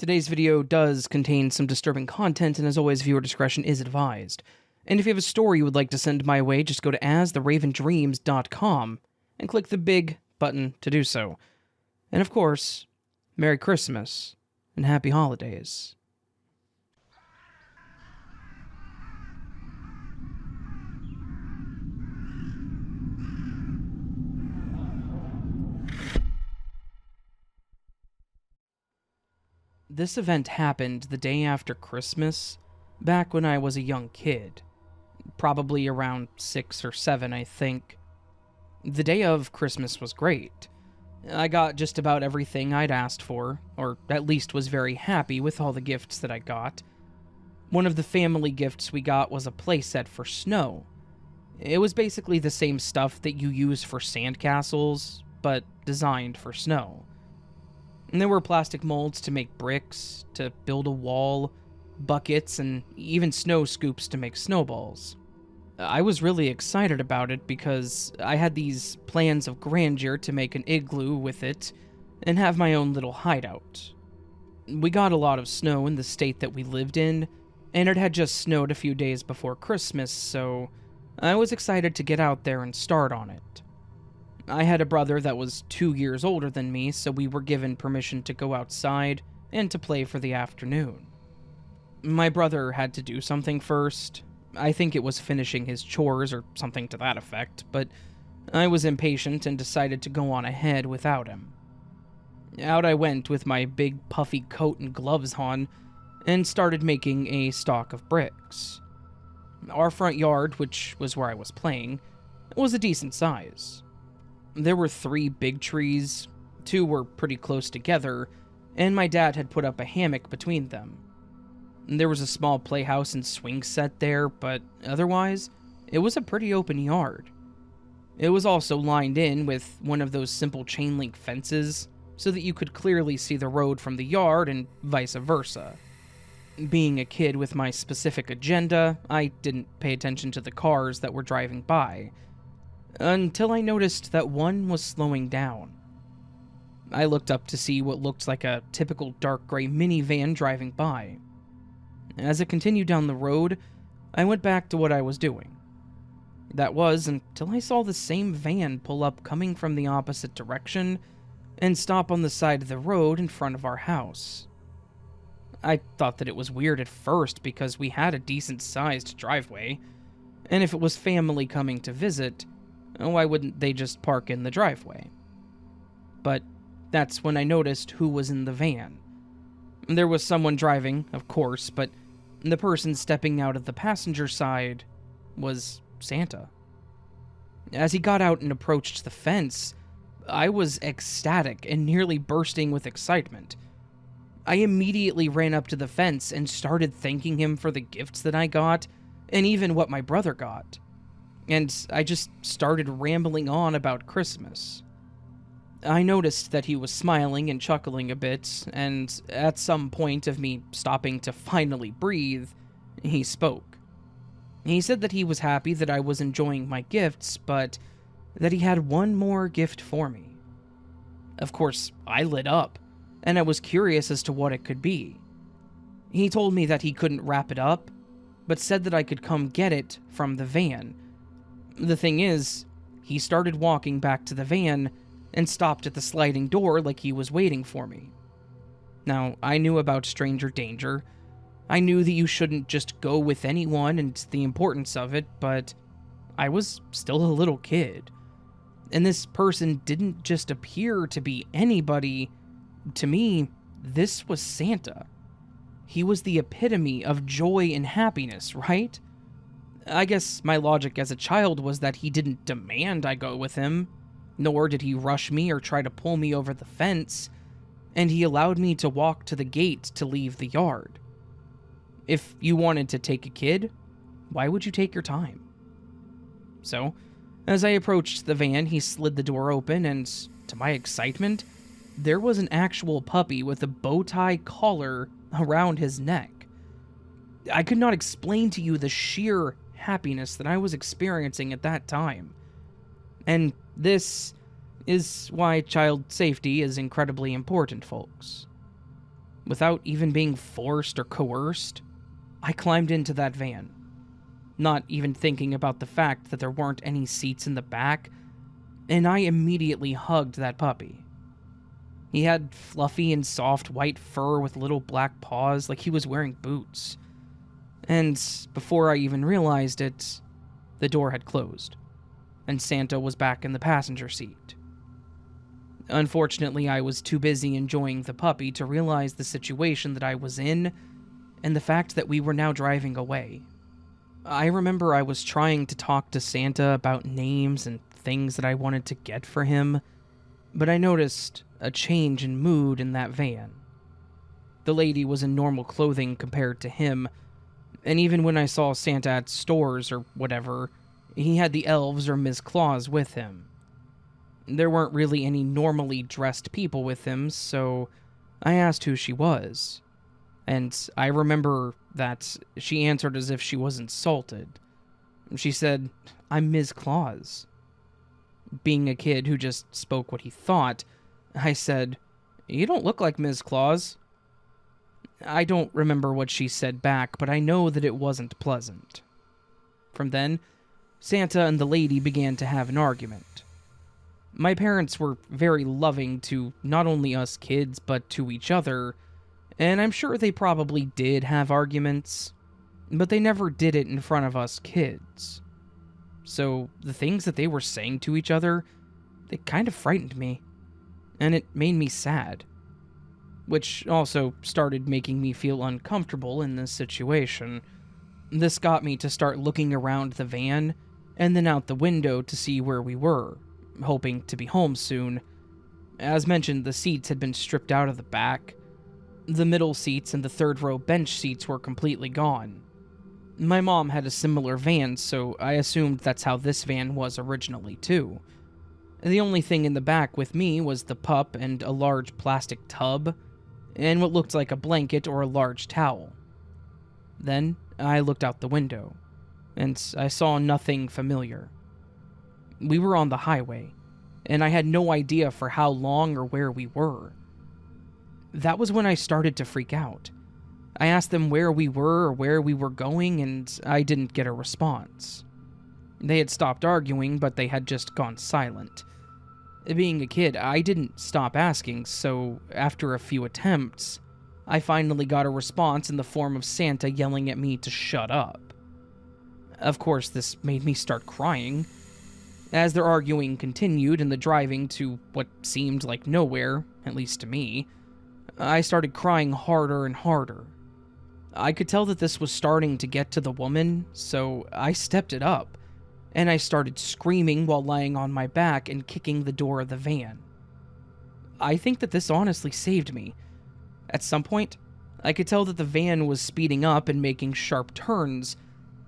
Today's video does contain some disturbing content, and as always, viewer discretion is advised. And if you have a story you would like to send my way, just go to astheravendreams.com and click the big button to do so. And of course, Merry Christmas and Happy Holidays. This event happened the day after Christmas, back when I was a young kid. Probably around 6 or 7, I think. The day of Christmas was great. I got just about everything I'd asked for, or at least was very happy with all the gifts that I got. One of the family gifts we got was a playset for snow. It was basically the same stuff that you use for sandcastles, but designed for snow. And there were plastic molds to make bricks, to build a wall, buckets, and even snow scoops to make snowballs. I was really excited about it because I had these plans of grandeur to make an igloo with it and have my own little hideout. We got a lot of snow in the state that we lived in, and it had just snowed a few days before Christmas, so I was excited to get out there and start on it. I had a brother that was 2 years older than me, so we were given permission to go outside and to play for the afternoon. My brother had to do something first. I think it was finishing his chores or something to that effect, but I was impatient and decided to go on ahead without him. Out I went with my big puffy coat and gloves on and started making a stock of bricks. Our front yard, which was where I was playing, was a decent size. There were 3 big trees, 2 were pretty close together, and my dad had put up a hammock between them. There was a small playhouse and swing set there, but otherwise, it was a pretty open yard. It was also lined in with one of those simple chain link fences, so that you could clearly see the road from the yard and vice versa. Being a kid with my specific agenda, I didn't pay attention to the cars that were driving by, until I noticed that one was slowing down. I looked up to see what looked like a typical dark gray minivan driving by. As it continued down the road, I went back to what I was doing. That was until I saw the same van pull up coming from the opposite direction and stop on the side of the road in front of our house. I thought that it was weird at first because we had a decent-sized driveway, and if it was family coming to visit, why wouldn't they just park in the driveway? But that's when I noticed who was in the van. There was someone driving, of course, but the person stepping out of the passenger side was Santa. As he got out and approached the fence, I was ecstatic and nearly bursting with excitement. I immediately ran up to the fence and started thanking him for the gifts that I got, and even what my brother got. And I just started rambling on about Christmas. I noticed that he was smiling and chuckling a bit, and at some point of me stopping to finally breathe, he spoke. He said that he was happy that I was enjoying my gifts, but that he had one more gift for me. Of course, I lit up, and I was curious as to what it could be. He told me that he couldn't wrap it up, but said that I could come get it from the van. The thing is, he started walking back to the van and stopped at the sliding door like he was waiting for me. Now, I knew about stranger danger. I knew that you shouldn't just go with anyone and the importance of it, but I was still a little kid. And this person didn't just appear to be anybody. To me, this was Santa. He was the epitome of joy and happiness, right? I guess my logic as a child was that he didn't demand I go with him, nor did he rush me or try to pull me over the fence, and he allowed me to walk to the gate to leave the yard. If you wanted to take a kid, why would you take your time? So, as I approached the van, he slid the door open, and to my excitement, there was an actual puppy with a bow tie collar around his neck. I could not explain to you the sheer happiness that I was experiencing at that time. And this is why child safety is incredibly important, folks. Without even being forced or coerced, I climbed into that van, not even thinking about the fact that there weren't any seats in the back, and I immediately hugged that puppy. He had fluffy and soft white fur with little black paws like he was wearing boots. And before I even realized it, the door had closed, and Santa was back in the passenger seat. Unfortunately, I was too busy enjoying the puppy to realize the situation that I was in, and the fact that we were now driving away. I remember I was trying to talk to Santa about names and things that I wanted to get for him, but I noticed a change in mood in that van. The lady was in normal clothing compared to him, and even when I saw Santa at stores or whatever, he had the elves or Ms. Claus with him. There weren't really any normally dressed people with him, so I asked who she was. And I remember that she answered as if she was insulted. She said, "I'm Ms. Claus." Being a kid who just spoke what he thought, I said, "You don't look like Ms. Claus." I don't remember what she said back, but I know that it wasn't pleasant. From then, Santa and the lady began to have an argument. My parents were very loving to not only us kids, but to each other, and I'm sure they probably did have arguments, but they never did it in front of us kids. So the things that they were saying to each other, it kind of frightened me, and it made me sad, which also started making me feel uncomfortable in this situation. This got me to start looking around the van, and then out the window to see where we were, hoping to be home soon. As mentioned, the seats had been stripped out of the back. The middle seats and the third row bench seats were completely gone. My mom had a similar van, so I assumed that's how this van was originally too. The only thing in the back with me was the pup and a large plastic tub, and what looked like a blanket or a large towel. Then I looked out the window, and I saw nothing familiar. We were on the highway, and I had no idea for how long or where we were. That was when I started to freak out. I asked them where we were or where we were going, and I didn't get a response. They had stopped arguing, but they had just gone silent. Being a kid, I didn't stop asking, so after a few attempts, I finally got a response in the form of Santa yelling at me to shut up. Of course, this made me start crying. As their arguing continued and the driving to what seemed like nowhere, at least to me, I started crying harder and harder. I could tell that this was starting to get to the woman, so I stepped it up, and I started screaming while lying on my back and kicking the door of the van. I think that this honestly saved me. At some point, I could tell that the van was speeding up and making sharp turns,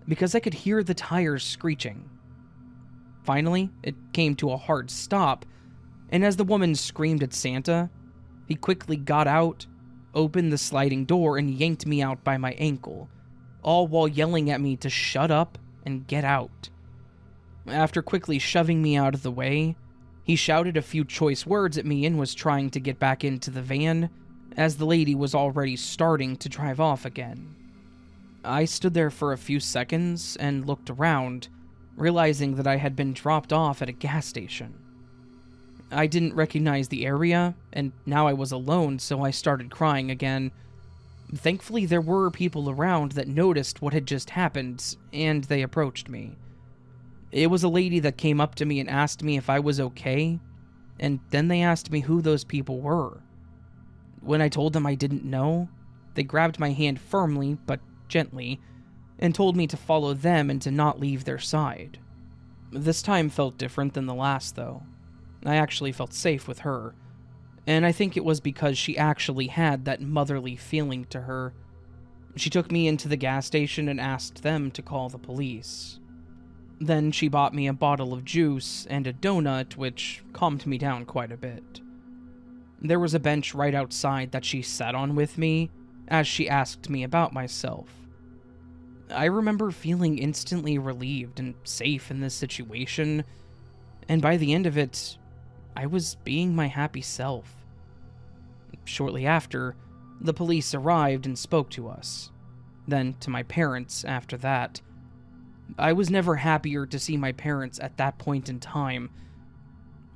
because I could hear the tires screeching. Finally, it came to a hard stop, and as the woman screamed at Santa, he quickly got out, opened the sliding door, and yanked me out by my ankle, all while yelling at me to shut up and get out. After quickly shoving me out of the way, he shouted a few choice words at me and was trying to get back into the van, as the lady was already starting to drive off again. I stood there for a few seconds and looked around, realizing that I had been dropped off at a gas station. I didn't recognize the area, and now I was alone, so I started crying again. Thankfully, there were people around that noticed what had just happened, and they approached me. It was a lady that came up to me and asked me if I was okay, and then they asked me who those people were. When I told them I didn't know, they grabbed my hand firmly, but gently, and told me to follow them and to not leave their side. This time felt different than the last, though. I actually felt safe with her, and I think it was because she actually had that motherly feeling to her. She took me into the gas station and asked them to call the police. Then she bought me a bottle of juice and a donut, which calmed me down quite a bit. There was a bench right outside that she sat on with me as she asked me about myself. I remember feeling instantly relieved and safe in this situation, and by the end of it, I was being my happy self. Shortly after, The police arrived and spoke to us, then to my parents after that. I was never happier to see my parents at that point in time.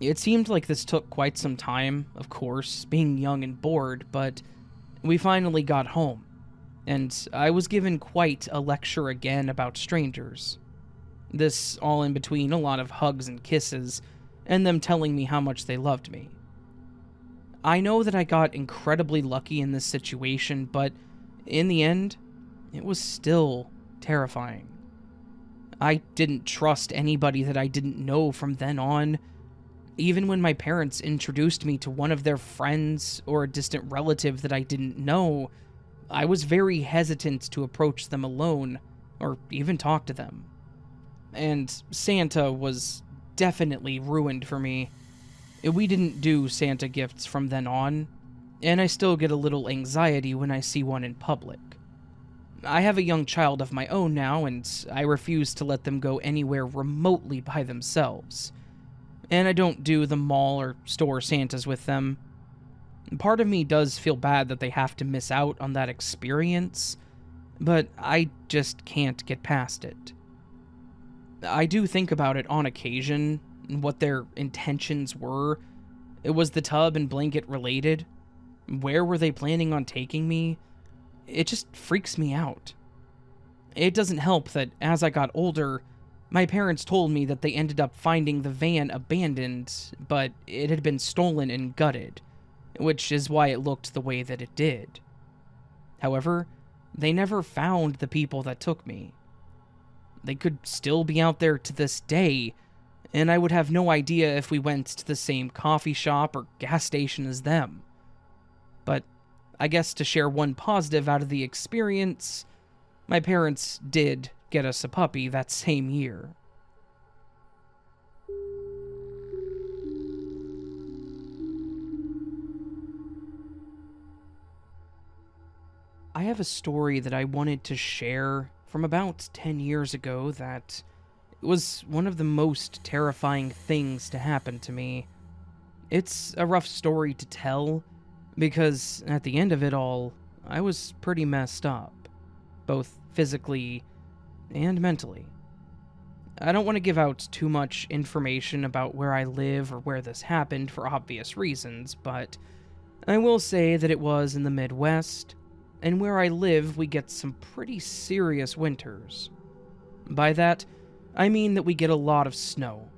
It seemed like this took quite some time, of course, being young and bored, but we finally got home, and I was given quite a lecture again about strangers. This all in between a lot of hugs and kisses, and them telling me how much they loved me. I know that I got incredibly lucky in this situation, but in the end, it was still terrifying. I didn't trust anybody that I didn't know from then on. Even when my parents introduced me to one of their friends or a distant relative that I didn't know, I was very hesitant to approach them alone or even talk to them. And Santa was definitely ruined for me. We didn't do Santa gifts from then on, and I still get a little anxiety when I see one in public. I have a young child of my own now, and I refuse to let them go anywhere remotely by themselves. And I don't do the mall or store Santas with them. Part of me does feel bad that they have to miss out on that experience, but I just can't get past it. I do think about it on occasion, what their intentions were. Was the tub and blanket related? Where were they planning on taking me? It just freaks me out. It doesn't help that as I got older, my parents told me that they ended up finding the van abandoned, but it had been stolen and gutted, which is why it looked the way that it did. However, they never found the people that took me. They could still be out there to this day, and I would have no idea if we went to the same coffee shop or gas station as them. But I guess to share one positive out of the experience, my parents did get us a puppy that same year. I have a story that I wanted to share from about 10 years ago that was one of the most terrifying things to happen to me. It's a rough story to tell, because at the end of it all, I was pretty messed up, both physically and mentally. I don't want to give out too much information about where I live or where this happened for obvious reasons, but I will say that it was in the Midwest, and where I live we get some pretty serious winters. By that, I mean that we get a lot of snow,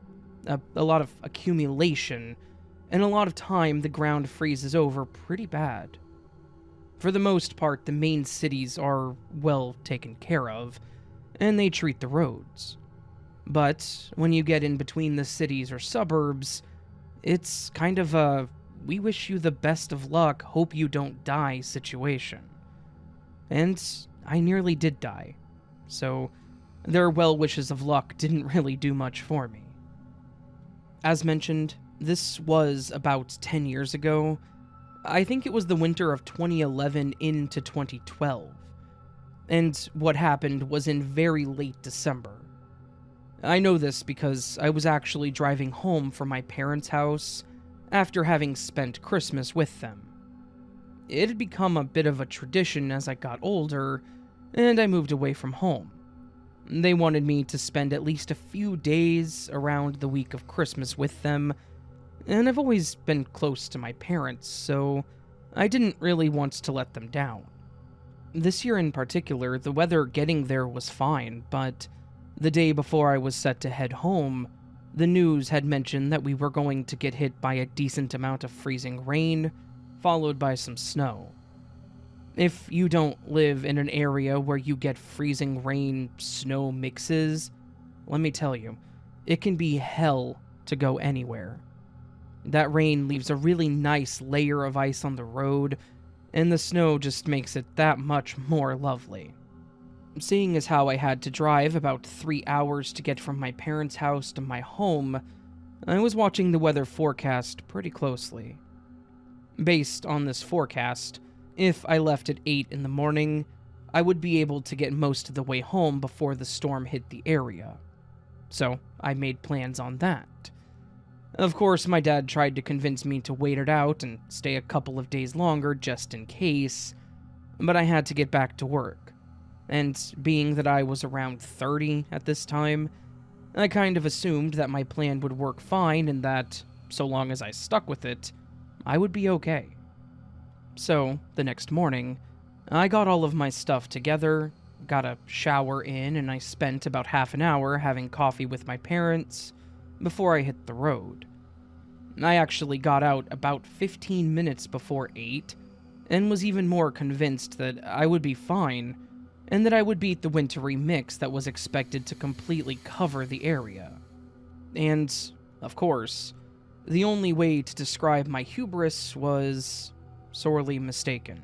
a lot of accumulation, and a lot of time the ground freezes over pretty bad. For the most part, the main cities are well taken care of, and they treat the roads. But when you get in between the cities or suburbs, it's kind of a we wish you the best of luck, hope you don't die situation. And I nearly did die, so their well wishes of luck didn't really do much for me. As mentioned, this was about 10 years ago. I think it was the winter of 2011 into 2012. And what happened was in very late December. I know this because I was actually driving home from my parents' house after having spent Christmas with them. It had become a bit of a tradition as I got older, and I moved away from home. They wanted me to spend at least a few days around the week of Christmas with them, and I've always been close to my parents, so I didn't really want to let them down. This year in particular, the weather getting there was fine, but the day before I was set to head home, the news had mentioned that we were going to get hit by a decent amount of freezing rain, followed by some snow. If you don't live in an area where you get freezing rain-snow mixes, let me tell you, it can be hell to go anywhere. That rain leaves a really nice layer of ice on the road, and the snow just makes it that much more lovely. Seeing as how I had to drive about 3 hours to get from my parents' house to my home, I was watching the weather forecast pretty closely. Based on this forecast, if I left at 8 in the morning, I would be able to get most of the way home before the storm hit the area. So I made plans on that. Of course, my dad tried to convince me to wait it out and stay a couple of days longer just in case, but I had to get back to work. And being that I was around 30 at this time, I kind of assumed that my plan would work fine and that, so long as I stuck with it, I would be okay. So, the next morning, I got all of my stuff together, got a shower in, and I spent about half an hour having coffee with my parents before I hit the road. I actually got out about 15 minutes before 8, and was even more convinced that I would be fine, and that I would beat the wintry mix that was expected to completely cover the area. And, of course, the only way to describe my hubris was sorely mistaken.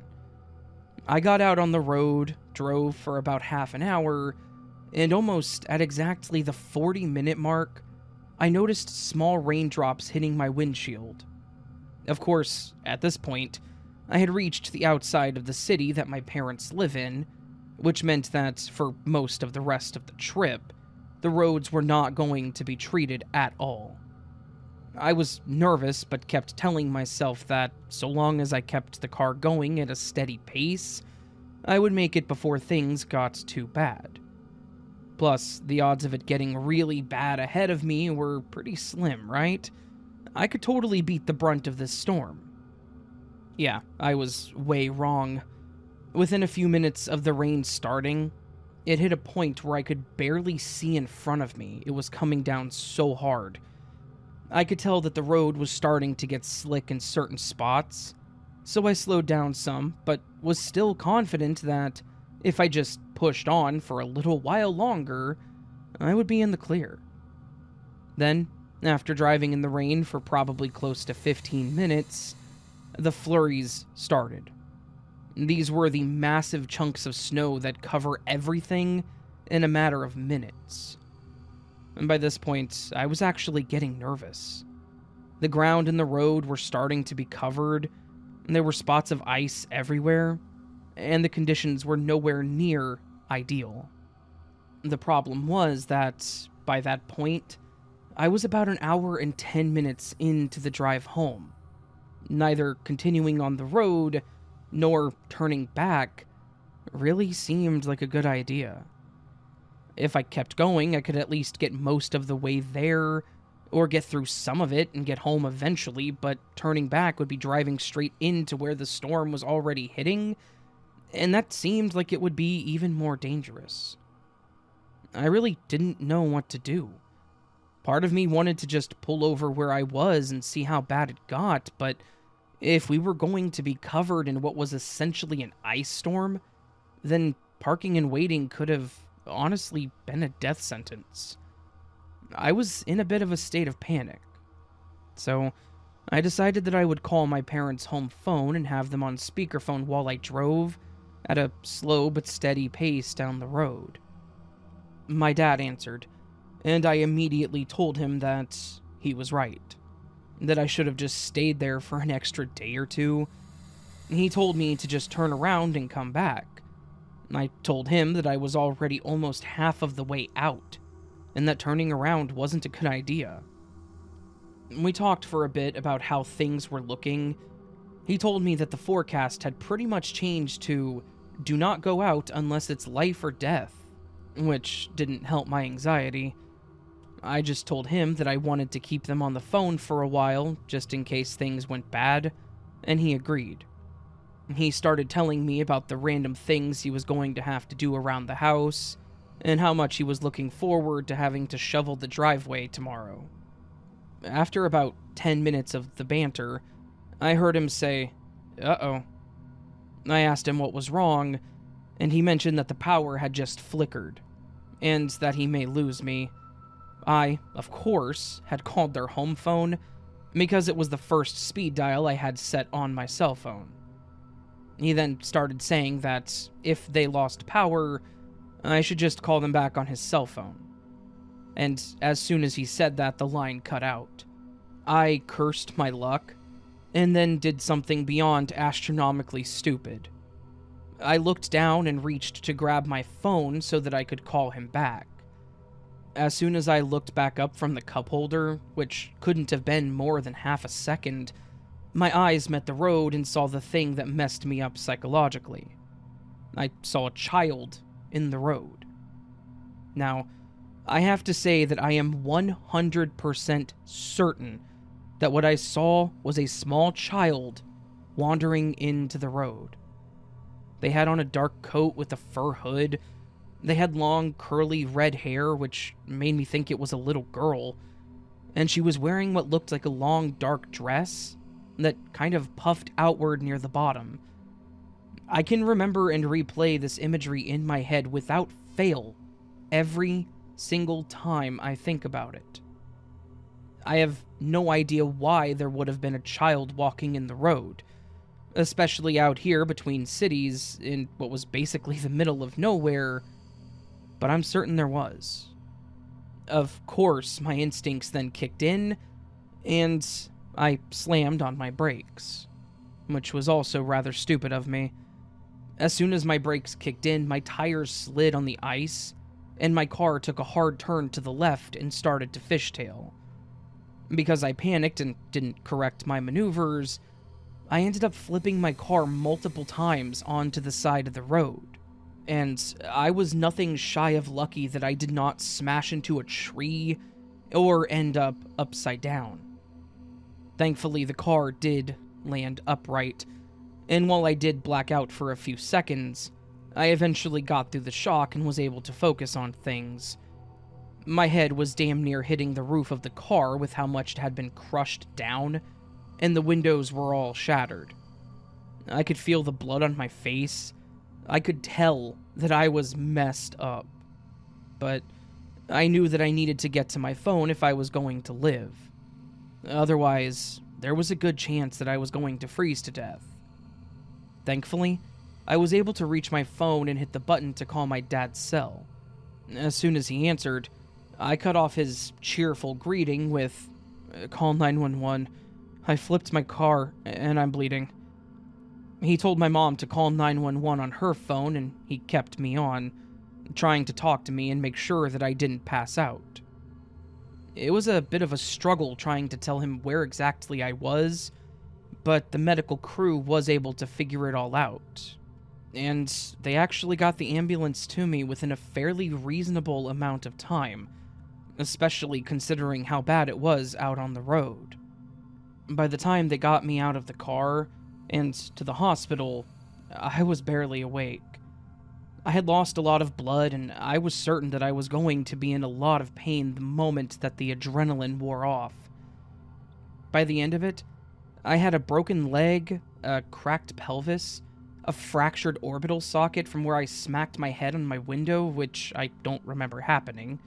I got out on the road, drove for about half an hour, and almost at exactly the 40-minute mark, I noticed small raindrops hitting my windshield. Of course, at this point, I had reached the outside of the city that my parents live in, which meant that for most of the rest of the trip, the roads were not going to be treated at all. I was nervous, but kept telling myself that so long as I kept the car going at a steady pace, I would make it before things got too bad. Plus, the odds of it getting really bad ahead of me were pretty slim, right? I could totally beat the brunt of this storm. Yeah, I was way wrong. Within a few minutes of the rain starting, it hit a point where I could barely see in front of me. It was coming down so hard. I could tell that the road was starting to get slick in certain spots, so I slowed down some, but was still confident that if I just pushed on for a little while longer, I would be in the clear. Then, after driving in the rain for probably close to 15 minutes, the flurries started. These were the massive chunks of snow that cover everything in a matter of minutes. And by this point, I was actually getting nervous. The ground and the road were starting to be covered, and there were spots of ice everywhere, and the conditions were nowhere near ideal. The problem was that, by that point, I was about an hour and 10 minutes into the drive home. Neither continuing on the road nor turning back really seemed like a good idea. If I kept going, I could at least get most of the way there, or get through some of it and get home eventually, but turning back would be driving straight into where the storm was already hitting, and that seemed like it would be even more dangerous. I really didn't know what to do. Part of me wanted to just pull over where I was and see how bad it got, but if we were going to be covered in what was essentially an ice storm, then parking and waiting could have honestly been a death sentence. I was in a bit of a state of panic. So, I decided that I would call my parents' home phone and have them on speakerphone while I drove at a slow but steady pace down the road. My dad answered, and I immediately told him that he was right. That I should have just stayed there for an extra day or two. He told me to just turn around and come back. I told him that I was already almost half of the way out, and that turning around wasn't a good idea. We talked for a bit about how things were looking. He told me that the forecast had pretty much changed to do not go out unless it's life or death, which didn't help my anxiety. I just told him that I wanted to keep them on the phone for a while, just in case things went bad, and he agreed. He started telling me about the random things he was going to have to do around the house, and how much he was looking forward to having to shovel the driveway tomorrow. After about 10 minutes of the banter, I heard him say, "Uh-oh." I asked him what was wrong, and he mentioned that the power had just flickered, and that he may lose me. I, of course, had called their home phone, because it was the first speed dial I had set on my cell phone. He then started saying that if they lost power, I should just call them back on his cell phone. And as soon as he said that, the line cut out. I cursed my luck, and then did something beyond astronomically stupid. I looked down and reached to grab my phone so that I could call him back. As soon as I looked back up from the cup holder, which couldn't have been more than half a second, my eyes met the road and saw the thing that messed me up psychologically. I saw a child in the road. Now, I have to say that I am 100% certain that what I saw was a small child wandering into the road. They had on a dark coat with a fur hood. They had long, curly red hair, which made me think it was a little girl. And she was wearing what looked like a long, dark dress that kind of puffed outward near the bottom. I can remember and replay this imagery in my head without fail every single time I think about it. I have no idea why there would have been a child walking in the road, especially out here between cities in what was basically the middle of nowhere, but I'm certain there was. Of course, my instincts then kicked in, and I slammed on my brakes, which was also rather stupid of me. As soon as my brakes kicked in, my tires slid on the ice, and my car took a hard turn to the left and started to fishtail. Because I panicked and didn't correct my maneuvers, I ended up flipping my car multiple times onto the side of the road. And I was nothing shy of lucky that I did not smash into a tree or end up upside down. Thankfully, the car did land upright, and while I did black out for a few seconds, I eventually got through the shock and was able to focus on things. My head was damn near hitting the roof of the car with how much it had been crushed down, and the windows were all shattered. I could feel the blood on my face. I could tell that I was messed up. But I knew that I needed to get to my phone if I was going to live. Otherwise, there was a good chance that I was going to freeze to death. Thankfully, I was able to reach my phone and hit the button to call my dad's cell. As soon as he answered, I cut off his cheerful greeting with, "Call 911. I flipped my car, and I'm bleeding." He told my mom to call 911 on her phone, and he kept me on, trying to talk to me and make sure that I didn't pass out. It was a bit of a struggle trying to tell him where exactly I was, but the medical crew was able to figure it all out. And they actually got the ambulance to me within a fairly reasonable amount of time, especially considering how bad it was out on the road. By the time they got me out of the car and to the hospital, I was barely awake. I had lost a lot of blood, and I was certain that I was going to be in a lot of pain the moment that the adrenaline wore off. By the end of it, I had a broken leg, a cracked pelvis, a fractured orbital socket from where I smacked my head on my window, which I don't remember happening.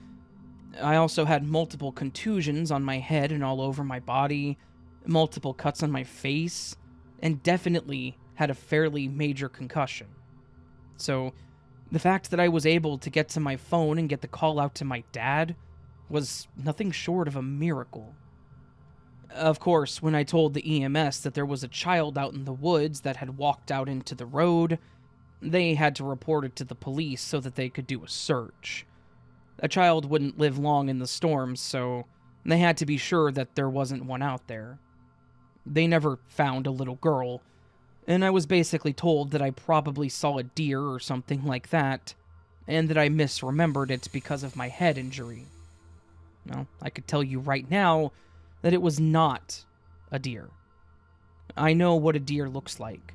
I also had multiple contusions on my head and all over my body, multiple cuts on my face, and definitely had a fairly major concussion. So, the fact that I was able to get to my phone and get the call out to my dad was nothing short of a miracle. Of course, when I told the EMS that there was a child out in the woods that had walked out into the road, they had to report it to the police so that they could do a search. A child wouldn't live long in the storms, so they had to be sure that there wasn't one out there. They never found a little girl, and I was basically told that I probably saw a deer or something like that, and that I misremembered it because of my head injury. Well, I could tell you right now that it was not a deer. I know what a deer looks like,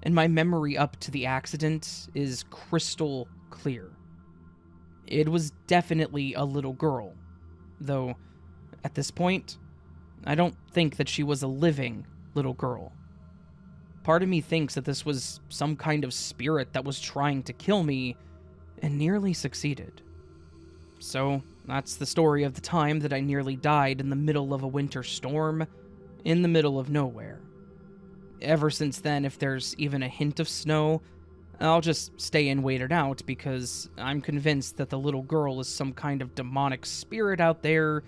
and my memory up to the accident is crystal clear. It was definitely a little girl, though at this point, I don't think that she was a living little girl. Part of me thinks that this was some kind of spirit that was trying to kill me, and nearly succeeded. So, that's the story of the time that I nearly died in the middle of a winter storm, in the middle of nowhere. Ever since then, if there's even a hint of snow, I'll just stay and wait it out, because I'm convinced that the little girl is some kind of demonic spirit out there,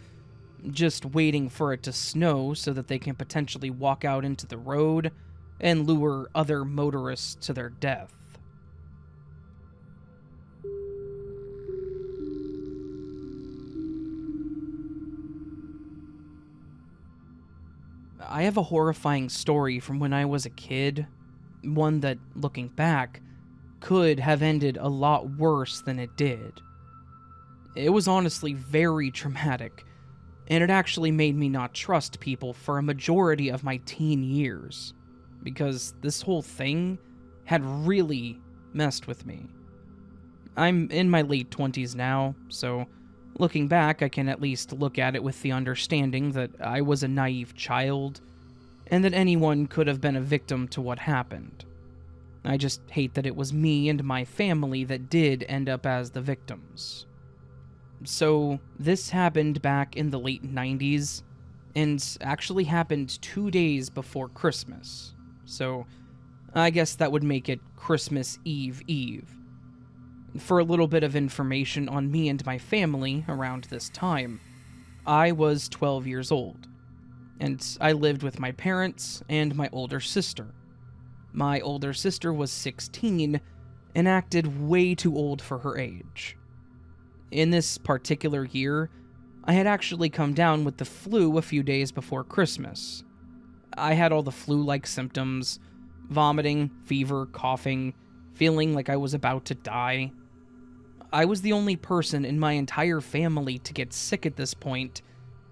just waiting for it to snow so that they can potentially walk out into the road and lure other motorists to their death. I have a horrifying story from when I was a kid, one that, looking back, could have ended a lot worse than it did. It was honestly very traumatic, and it actually made me not trust people for a majority of my teen years, because this whole thing had really messed with me. I'm in my late 20s now, so looking back, I can at least look at it with the understanding that I was a naive child, and that anyone could have been a victim to what happened. I just hate that it was me and my family that did end up as the victims. So, this happened back in the late 90s, and actually happened 2 days before Christmas. So, I guess that would make it Christmas Eve Eve. For a little bit of information on me and my family around this time, I was 12 years old, and I lived with my parents and my older sister. My older sister was 16 and acted way too old for her age. In this particular year, I had actually come down with the flu a few days before Christmas. I had all the flu-like symptoms: vomiting, fever, coughing, feeling like I was about to die. I was the only person in my entire family to get sick at this point.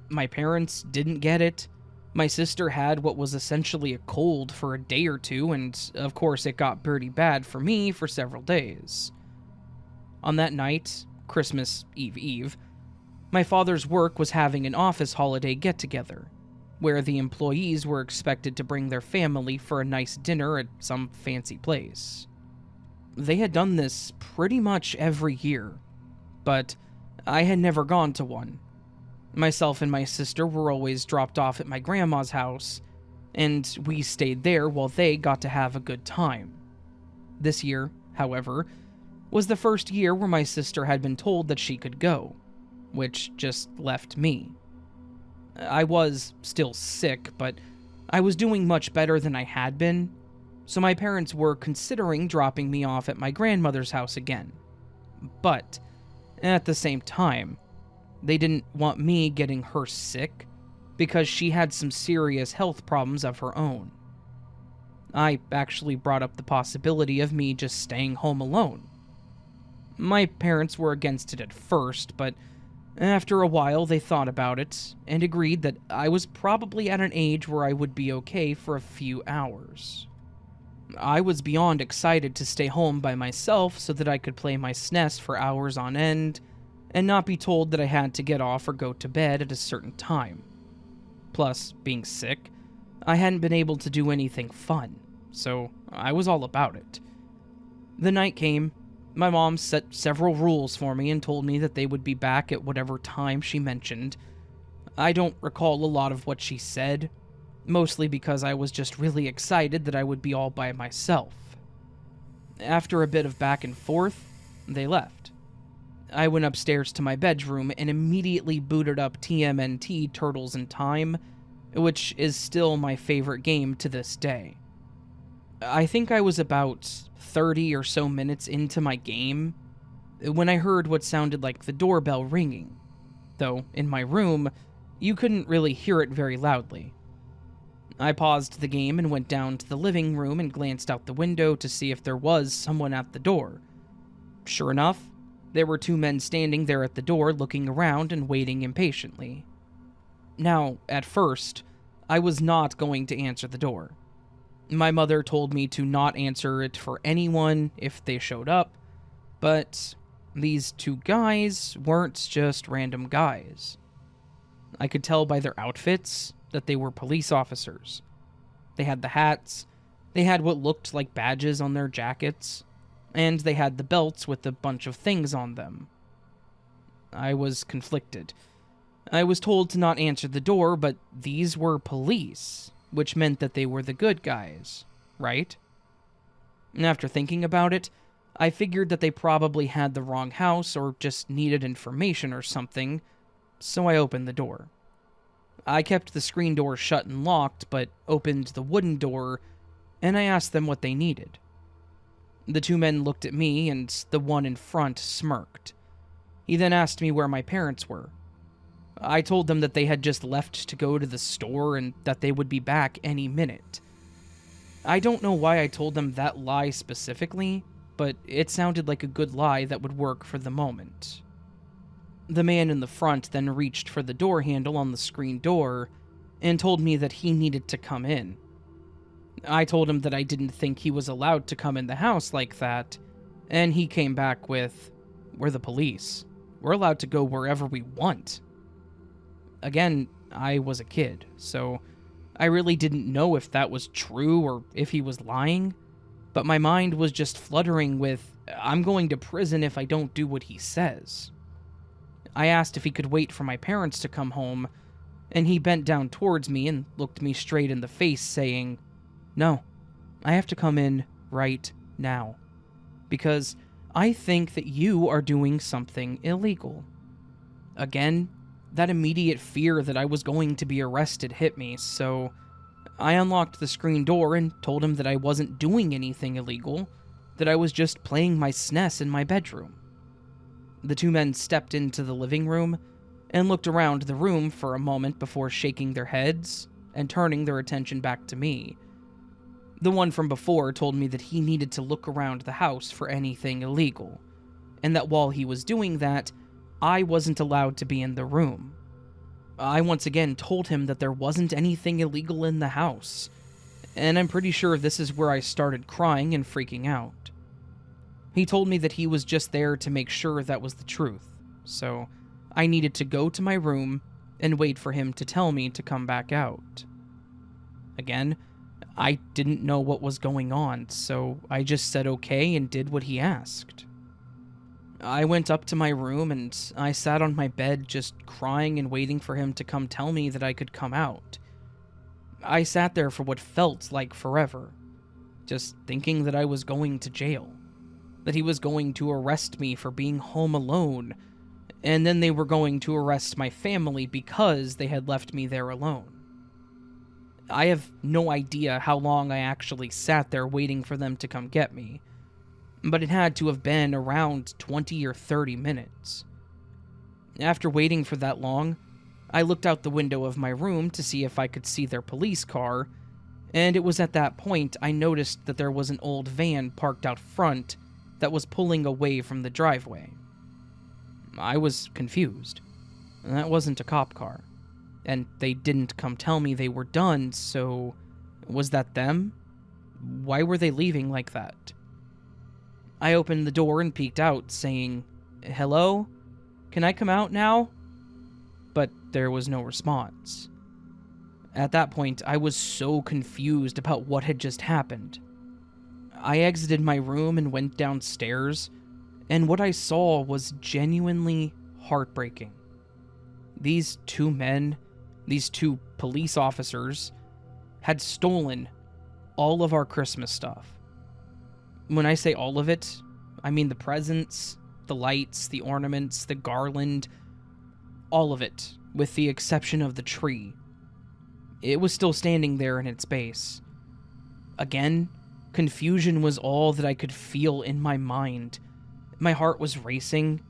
My parents didn't get it. My sister had what was essentially a cold for a day or two, and of course it got pretty bad for me for several days. On that night, Christmas Eve, my father's work was having an office holiday get-together, where the employees were expected to bring their family for a nice dinner at some fancy place. They had done this pretty much every year, but I had never gone to one. Myself and my sister were always dropped off at my grandma's house, and we stayed there while they got to have a good time. This year, however, was the first year where my sister had been told that she could go, which just left me. I was still sick, but I was doing much better than I had been, so my parents were considering dropping me off at my grandmother's house again. But, at the same time, they didn't want me getting her sick because she had some serious health problems of her own. I actually brought up the possibility of me just staying home alone. My parents were against it at first, but after a while they thought about it and agreed that I was probably at an age where I would be okay for a few hours. I was beyond excited to stay home by myself so that I could play my SNES for hours on end and not be told that I had to get off or go to bed at a certain time. Plus, being sick, I hadn't been able to do anything fun, so I was all about it. The night came. My mom set several rules for me and told me that they would be back at whatever time she mentioned. I don't recall a lot of what she said, mostly because I was just really excited that I would be all by myself. After a bit of back and forth, they left. I went upstairs to my bedroom and immediately booted up TMNT Turtles in Time, which is still my favorite game to this day. I think I was about 30 or so minutes into my game when I heard what sounded like the doorbell ringing, though in my room, you couldn't really hear it very loudly. I paused the game and went down to the living room and glanced out the window to see if there was someone at the door. Sure enough, there were two men standing there at the door looking around and waiting impatiently. Now, at first, I was not going to answer the door. My mother told me to not answer it for anyone if they showed up, but these two guys weren't just random guys. I could tell by their outfits that they were police officers. They had the hats, they had what looked like badges on their jackets, and they had the belts with a bunch of things on them. I was conflicted. I was told to not answer the door, but these were police, which meant that they were the good guys, right? After thinking about it, I figured that they probably had the wrong house or just needed information or something, so I opened the door. I kept the screen door shut and locked, but opened the wooden door, and I asked them what they needed. The two men looked at me, and the one in front smirked. He then asked me where my parents were. I told them that they had just left to go to the store and that they would be back any minute. I don't know why I told them that lie specifically, but it sounded like a good lie that would work for the moment. The man in the front then reached for the door handle on the screen door and told me that he needed to come in. I told him that I didn't think he was allowed to come in the house like that, and he came back with, "We're the police. We're allowed to go wherever we want." Again, I was a kid, so I really didn't know if that was true or if he was lying, but my mind was just fluttering with, I'm going to prison if I don't do what he says. I asked if he could wait for my parents to come home, and he bent down towards me and looked me straight in the face, saying, "No, I have to come in right now, because I think that you are doing something illegal." Again, that immediate fear that I was going to be arrested hit me, so I unlocked the screen door and told him that I wasn't doing anything illegal, that I was just playing my SNES in my bedroom. The two men stepped into the living room and looked around the room for a moment before shaking their heads and turning their attention back to me. The one from before told me that he needed to look around the house for anything illegal, and that while he was doing that, I wasn't allowed to be in the room. I once again told him that there wasn't anything illegal in the house, and I'm pretty sure this is where I started crying and freaking out. He told me that he was just there to make sure that was the truth, so I needed to go to my room and wait for him to tell me to come back out. Again, I didn't know what was going on, so I just said okay and did what he asked. I went up to my room and I sat on my bed just crying and waiting for him to come tell me that I could come out. I sat there for what felt like forever, just thinking that I was going to jail, that he was going to arrest me for being home alone, and then they were going to arrest my family because they had left me there alone. I have no idea how long I actually sat there waiting for them to come get me, but it had to have been around 20 or 30 minutes. After waiting for that long, I looked out the window of my room to see if I could see their police car, and it was at that point I noticed that there was an old van parked out front that was pulling away from the driveway. I was confused. That wasn't a cop car, and they didn't come tell me they were done, so was that them? Why were they leaving like that? I opened the door and peeked out, saying, "Hello? Can I come out now?" But there was no response. At that point, I was so confused about what had just happened. I exited my room and went downstairs, and what I saw was genuinely heartbreaking. These two men, these two police officers, had stolen all of our Christmas stuff. When I say all of it, I mean the presents, the lights, the ornaments, the garland, all of it, with the exception of the tree. It was still standing there in its base. Again, confusion was all that I could feel in my mind. My heart was racing.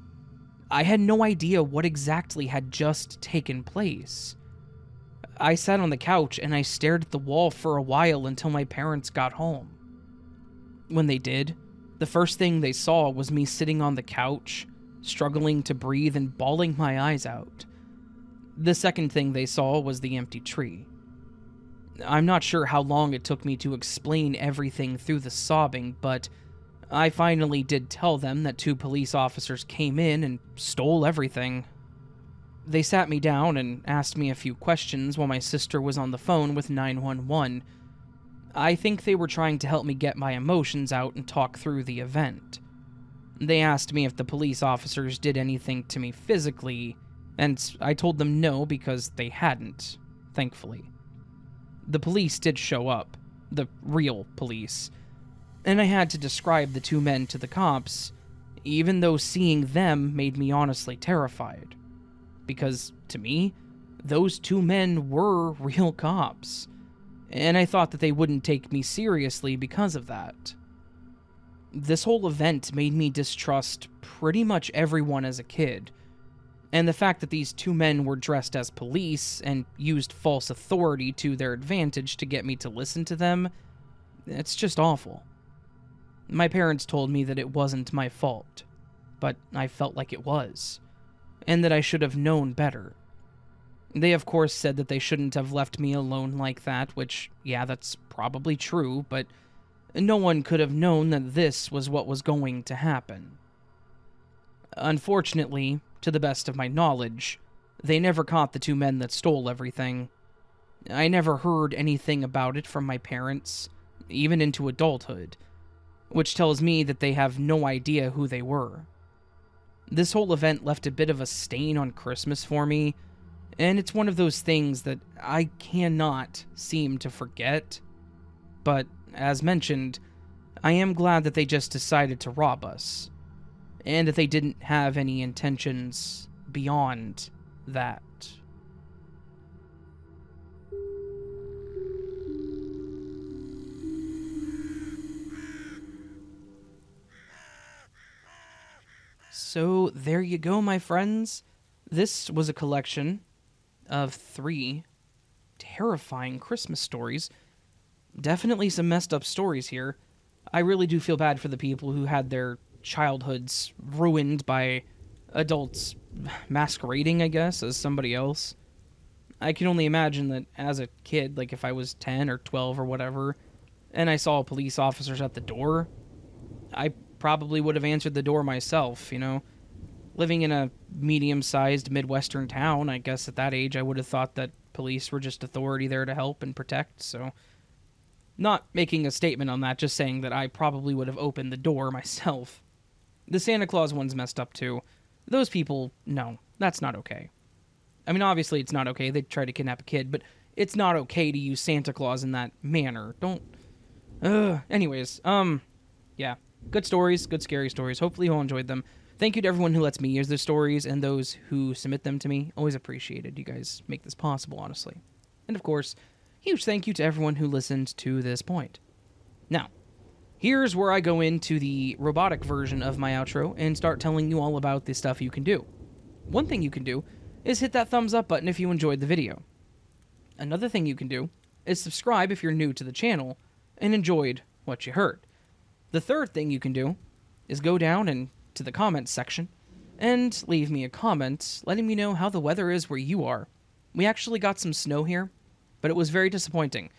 I had no idea what exactly had just taken place. I sat on the couch and I stared at the wall for a while until my parents got home. When they did, the first thing they saw was me sitting on the couch, struggling to breathe and bawling my eyes out. The second thing they saw was the empty tree. I'm not sure how long it took me to explain everything through the sobbing, but I finally did tell them that two police officers came in and stole everything. They sat me down and asked me a few questions while my sister was on the phone with 911. I think they were trying to help me get my emotions out and talk through the event. They asked me if the police officers did anything to me physically, and I told them no because they hadn't, thankfully. The police did show up, the real police, and I had to describe the two men to the cops, even though seeing them made me honestly terrified. Because, to me, those two men were real cops, and I thought that they wouldn't take me seriously because of that. This whole event made me distrust pretty much everyone as a kid. And the fact that these two men were dressed as police and used false authority to their advantage to get me to listen to them, it's just awful. My parents told me that it wasn't my fault, but I felt like it was, and that I should have known better. They, of course, said that they shouldn't have left me alone like that, which, yeah, that's probably true, but no one could have known that this was what was going to happen. Unfortunately, to the best of my knowledge, they never caught the two men that stole everything. I never heard anything about it from my parents, even into adulthood, which tells me that they have no idea who they were. This whole event left a bit of a stain on Christmas for me, and it's one of those things that I cannot seem to forget. But, as mentioned, I am glad that they just decided to rob us, and that they didn't have any intentions beyond that. So, there you go, my friends. This was a collection of 3 terrifying Christmas stories. Definitely some messed up stories here. I really do feel bad for the people who had their childhoods ruined by adults masquerading, I guess, as somebody else. I can only imagine that as a kid, like if I was 10 or 12 or whatever, and I saw police officers at the door, I probably would have answered the door myself, you know? Living in a medium-sized Midwestern town, I guess at that age I would have thought that police were just authority there to help and protect, so... Not making a statement on that, just saying that I probably would have opened the door myself. The Santa Claus one's messed up too. Those people, no, that's not okay. I mean, obviously it's not okay, they tried to kidnap a kid, but it's not okay to use Santa Claus in that manner. Don't... Anyways, yeah. Good stories, good scary stories. Hopefully you all enjoyed them. Thank you to everyone who lets me use their stories and those who submit them to me. Always appreciated. You guys make this possible, honestly. And of course, huge thank you to everyone who listened to this point. Now, here's where I go into the robotic version of my outro and start telling you all about the stuff you can do. One thing you can do is hit that thumbs up button if you enjoyed the video. Another thing you can do is subscribe if you're new to the channel and enjoyed what you heard. The third thing you can do is go down and to the comments section and leave me a comment letting me know how the weather is where you are. We actually got some snow here, but it was very disappointing.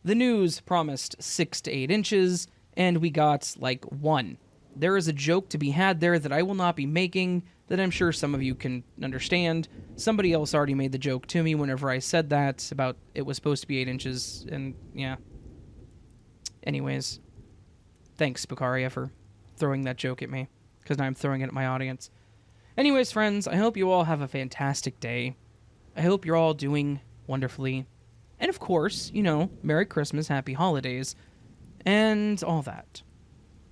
The news promised 6 to 8 inches, and we got like 1. There is a joke to be had there that I will not be making that I'm sure some of you can understand. Somebody else already made the joke to me whenever I said that about it was supposed to be 8 inches, and yeah. Anyways, thanks, Bukaria, for throwing that joke at me, because now I'm throwing it at my audience. Anyways, friends, I hope you all have a fantastic day. I hope you're all doing wonderfully. And of course, you know, Merry Christmas, Happy Holidays, and all that.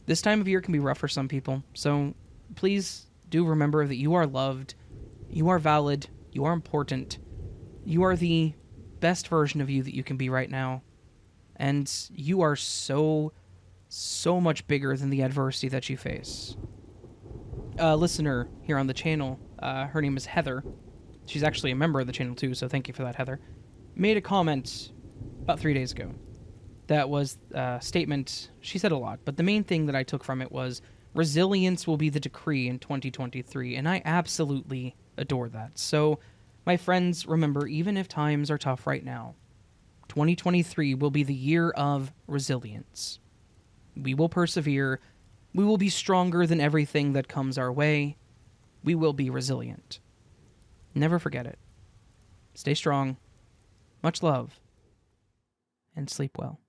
This time of year can be rough for some people, so please do remember that you are loved, you are valid, you are important, you are the best version of you that you can be right now, and you are so much bigger than the adversity that you face. A listener here on the channel, her name is Heather. She's actually a member of the channel too, so thank you for that, Heather. Made a comment about 3 days ago. That was a statement, she said a lot, but the main thing that I took from it was, resilience will be the decree in 2023, and I absolutely adore that. So, my friends, remember, even if times are tough right now, 2023 will be the year of resilience. We will persevere. We will be stronger than everything that comes our way. We will be resilient. Never forget it. Stay strong. Much love. And sleep well.